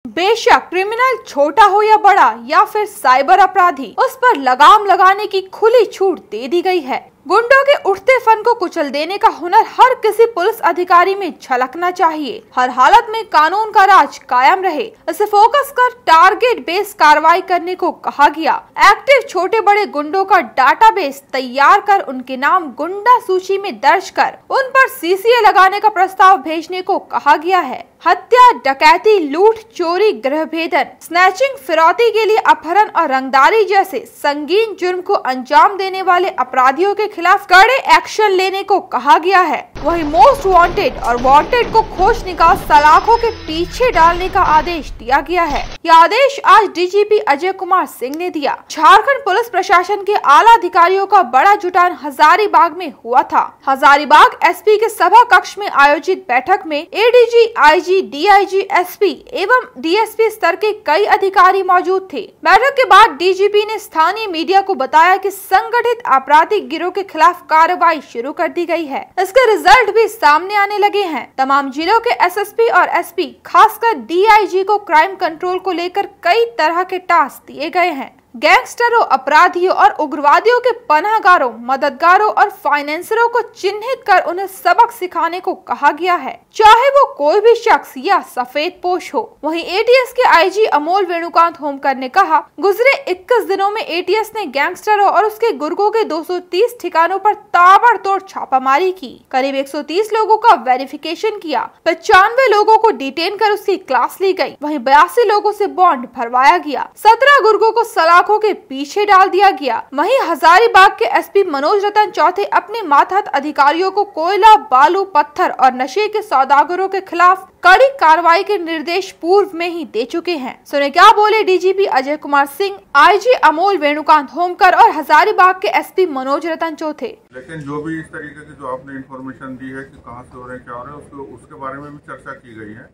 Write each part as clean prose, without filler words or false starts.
बेशक क्रिमिनल छोटा हो या बड़ा या फिर साइबर अपराधी, उस पर लगाम लगाने की खुली छूट दे दी गई है। गुंडों के उठते फन को कुचल देने का हुनर हर किसी पुलिस अधिकारी में झलकना चाहिए। हर हालत में कानून का राज कायम रहे, इसे फोकस कर टारगेट बेस्ड कार्रवाई करने को कहा गया। एक्टिव छोटे बड़े गुंडों का डाटाबेस तैयार कर उनके नाम गुंडा सूची में दर्ज कर उन पर सीसीए लगाने का प्रस्ताव भेजने को कहा गया है। हत्या, डकैती, लूट, चोरी, गृहभेदन, स्नैचिंग, फिरौती के लिए अपहरण और रंगदारी जैसे संगीन जुर्म को अंजाम देने वाले अपराधियों के खिलाफ कड़े एक्शन लेने को कहा गया है। वहीं मोस्ट वांटेड और वांटेड को खोज निकाल सलाखों के पीछे डालने का आदेश दिया गया है। यह आदेश आज डीजीपी अजय कुमार सिंह ने दिया। झारखंड पुलिस प्रशासन के आला अधिकारियों का बड़ा जुटान हजारीबाग में हुआ था। हजारीबाग एसपी के सभा कक्ष में आयोजित बैठक में एडीजी, आईजी, डीआईजी, एसपी एवं डीएसपी स्तर के कई अधिकारी मौजूद थे। बैठक के बाद डीजीपी ने स्थानीय मीडिया को बताया कि संगठित आपराधिक गिरोह के खिलाफ कार्रवाई शुरू कर दी गई है। इसके रिजल्ट भी सामने आने लगे हैं। तमाम जिलों के एसएसपी और एसपी, खासकर डीआईजी को क्राइम कंट्रोल को लेकर कई तरह के टास्क दिए गए हैं। गैंगस्टरों, अपराधियों और उग्रवादियों के पनाहगारों, मददगारों और फाइनेंसरों को चिन्हित कर उन्हें सबक सिखाने को कहा गया है, चाहे वो कोई भी शख्स या सफेद पोश हो। वहीं एटीएस के आईजी अमोल वेणुकांत होमकर ने कहा, गुजरे 21 दिनों में एटीएस ने गैंगस्टरों और उसके गुर्गों के 230 ठिकानों पर ताबड़तोड़ छापामारी की। करीब 130 लोगों का वेरिफिकेशन किया, 95 लोगों को डिटेन कर उसकी क्लास ली गई। वहीं 82 लोगों से बॉन्ड भरवाया गया। 17 गुर्गों को सलाखों के पीछे डाल दिया गया। वहीं हजारीबाग के एसपी मनोज रतन चौथे अपने मातहत अधिकारियों को कोयला, बालू, पत्थर और नशे के सौदागरों के खिलाफ कड़ी कार्रवाई के निर्देश पूर्व में ही दे चुके हैं। सुने क्या बोले डीजीपी अजय कुमार सिंह, आईजी अमोल वेणुकांत होमकर और हजारीबाग के एसपी मनोज रतन चौथे। लेकिन जो भी इस तरीके की जो आपने इन्फॉर्मेशन दी है कि कहाँ से हो रहे हैं, क्या हो रहे हैं, उसके बारे में भी चर्चा की गई है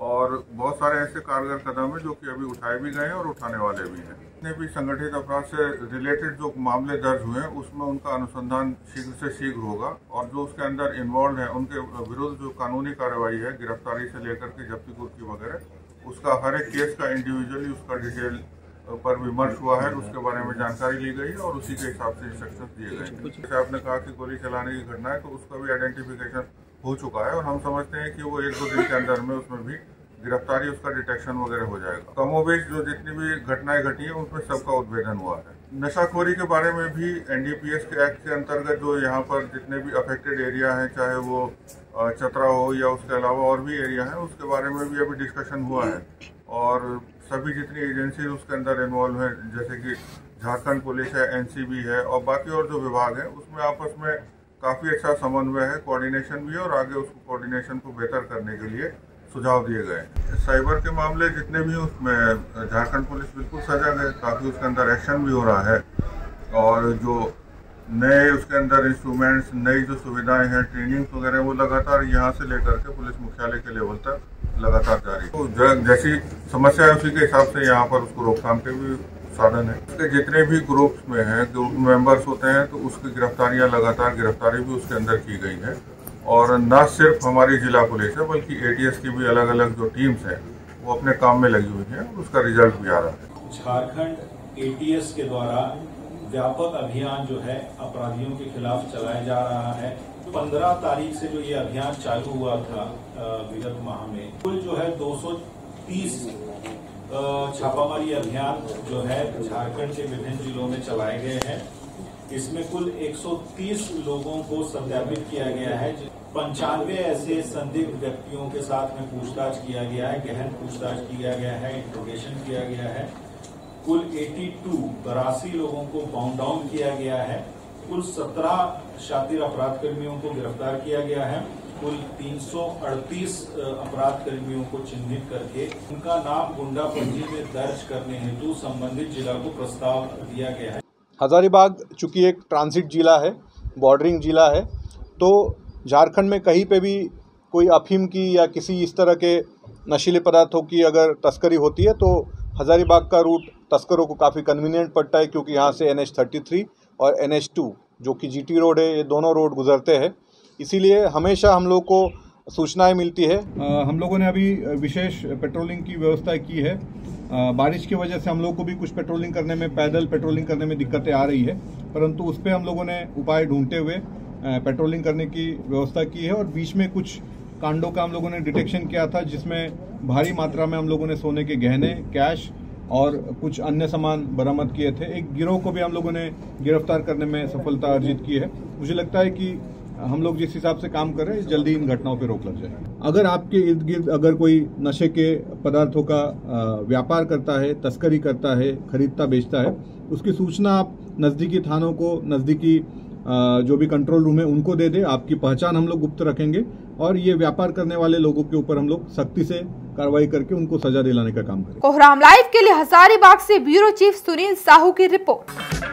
और बहुत सारे ऐसे कारगर कदम है जो कि अभी उठाए भी गए हैं और उठाने वाले भी हैं। जितने भी संगठित अपराध से रिलेटेड जो मामले दर्ज हुए हैं उसमें उनका अनुसंधान शीघ्र से शीघ्र होगा और जो उसके अंदर इन्वॉल्व है उनके विरुद्ध जो कानूनी कार्रवाई है, गिरफ्तारी से लेकर के जब्ती कुर्की वगैरह, उसका हर एक केस का इंडिविजुअली उसका डिटेल पर विमर्श हुआ है, उसके बारे में जानकारी ली गई है और उसी के हिसाब से इंस्ट्रक्शन दिए गए। जैसे आपने कहा कि गोली चलाने की घटना है तो उसका भी आइडेंटिफिकेशन हो चुका है और हम समझते हैं कि वो 1-2 दिन के अंदर में उसमें भी गिरफ्तारी, उसका डिटेक्शन वगैरह हो जाएगा। कमोबेश जो जितनी भी घटनाएं घटी है उसमें सबका उद्भेदन हुआ है। नशाखोरी के बारे में भी एनडीपीएस के एक्ट के अंतर्गत जो यहाँ पर जितने भी अफेक्टेड एरिया हैं, चाहे वो चतरा हो या उसके अलावा और भी एरिया हैं, उसके बारे में भी अभी डिस्कशन हुआ है और सभी जितनी एजेंसी उसके अंदर इन्वॉल्व है, जैसे कि झारखंड पुलिस है, एनसीबी है और बाकी और जो विभाग है, उसमें आपस में काफी अच्छा समन्वय है, कोऑर्डिनेशन भी है और आगे उस कोऑर्डिनेशन को बेहतर करने के लिए सुझाव दिए गए। साइबर के मामले जितने भी उसमें झारखंड पुलिस बिल्कुल सजग है, काफी उसके अंदर एक्शन भी हो रहा है और जो नए उसके अंदर इंस्ट्रूमेंट्स, नई जो सुविधाएं हैं, ट्रेनिंग वगैरह, वो लगातार यहाँ से लेकर के पुलिस मुख्यालय के लेवल तक लगातार जारी। तो जैसी समस्या है उसी के हिसाब से यहाँ पर उसको रोकथाम के भी साधन है। उसके जितने भी ग्रुप्स में हैं, ग्रुप मेंबर्स होते हैं तो उसकी गिरफ्तारियां, लगातार गिरफ्तारी भी उसके अंदर की गई है और न सिर्फ हमारी जिला पुलिस है बल्कि एटीएस की भी अलग अलग जो टीम्स हैं वो अपने काम में लगी हुई हैं, उसका रिजल्ट भी आ रहा है। झारखंड एटीएस के द्वारा व्यापक अभियान जो है अपराधियों के खिलाफ चलाया जा रहा है। 15 तारीख से जो ये अभियान चालू हुआ था विगत माह में, कुल जो है 230 छापामारी अभियान जो है झारखंड के विभिन्न जिलों में चलाए गए हैं। इसमें कुल 130 लोगों को सत्यापित किया गया है। 95 ऐसे संदिग्ध व्यक्तियों के साथ में पूछताछ किया गया है, गहन पूछताछ किया गया है, इंट्रोगेशन किया गया है। कुल 82 लोगों को बाउंड डाउन किया गया है। कुल 17 शातिर अपराध कर्मियों को गिरफ्तार किया गया है। कुल 338 अपराध कर्मियों को चिन्हित करके उनका नाम गुंडा पंजी में दर्ज करने हेतु संबंधित जिला को प्रस्ताव दिया गया है। हजारीबाग चूँकि एक ट्रांजिट जिला है, बॉर्डरिंग जिला है, तो झारखंड में कहीं पे भी कोई अफीम की या किसी इस तरह के नशीले पदार्थों की अगर तस्करी होती है तो हजारीबाग का रूट तस्करों को काफ़ी कन्वीनियंट पड़ता है, क्योंकि यहाँ से NH-33 और NH-2 जो कि GT रोड है, ये दोनों रोड गुजरते हैं। इसीलिए हमेशा हम लोग को सूचनाएं मिलती है। हम लोगों ने अभी विशेष पेट्रोलिंग की व्यवस्था की है। बारिश की वजह से हम लोग को भी कुछ पेट्रोलिंग करने में, पैदल पेट्रोलिंग करने में दिक्कतें आ रही है, परंतु उस पर हम लोगों ने उपाय ढूंढते हुए पेट्रोलिंग करने की व्यवस्था की है। और बीच में कुछ कांडों का हम लोगों ने डिटेक्शन किया था, जिसमें भारी मात्रा में हम लोगों ने सोने के गहने, कैश और कुछ अन्य सामान बरामद किए थे। एक गिरोह को भी हम लोगों ने गिरफ्तार करने में सफलता अर्जित की है। मुझे लगता है कि हम लोग जिस हिसाब से काम कर रहे हैं, जल्दी इन घटनाओं पर रोक लग जाए। अगर आपके इर्द गिर्द अगर कोई नशे के पदार्थों का व्यापार करता है, तस्करी करता है, खरीदता बेचता है, उसकी सूचना आप नज़दीकी थानों को, नज़दीकी जो भी कंट्रोल रूम है उनको दे दे। आपकी पहचान हम लोग गुप्त रखेंगे और ये व्यापार करने वाले लोगों के ऊपर हम लोग सख्ती से कार्रवाई करके उनको सजा दिलाने का काम करेंगे। कोहराम लाइव के लिए हजारीबाग से ब्यूरो चीफ सुनील साहू की रिपोर्ट।